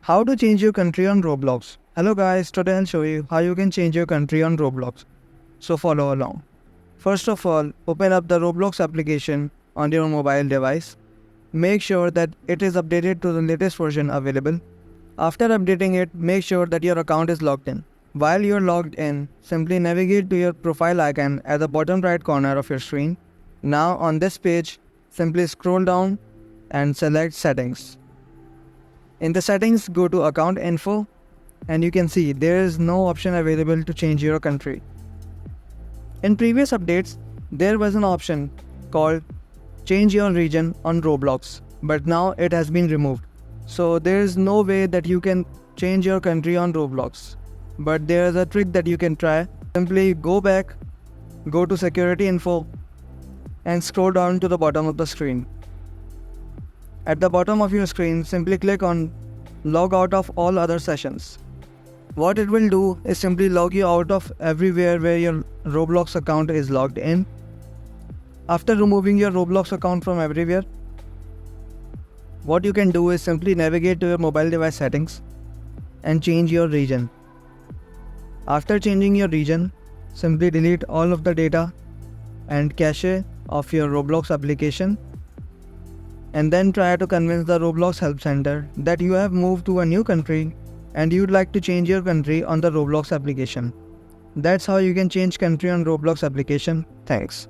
How to change your country on Roblox. Hello guys, today I'll show you how you can change your country on Roblox. So follow along. First of all, open up the Roblox application on your mobile device. Make sure that it is updated to the latest version available. After updating it, make sure that your account is logged in. While you're logged in, simply navigate to your profile icon at the bottom right corner of your screen. Now on this page, simply scroll down and select Settings. In the settings, go to Account Info and you can see there is no option available to change your country. In previous updates, there was an option called Change Your Region on Roblox, but now it has been removed. So there is no way that you can change your country on Roblox. But there is a trick that you can try. Simply go back, go to Security Info and scroll down to the bottom of the screen. At the bottom of your screen, simply click on Log Out of all other sessions. What it will do is simply log you out of everywhere where your Roblox account is logged in. After removing your Roblox account from everywhere, what you can do is simply navigate to your mobile device settings and change your region. After changing your region, simply delete all of the data and cache of your Roblox application, and then try to convince the Roblox help center that you have moved to a new country and you'd like to change your country on the Roblox application. That's how you can change country on Roblox application. Thanks.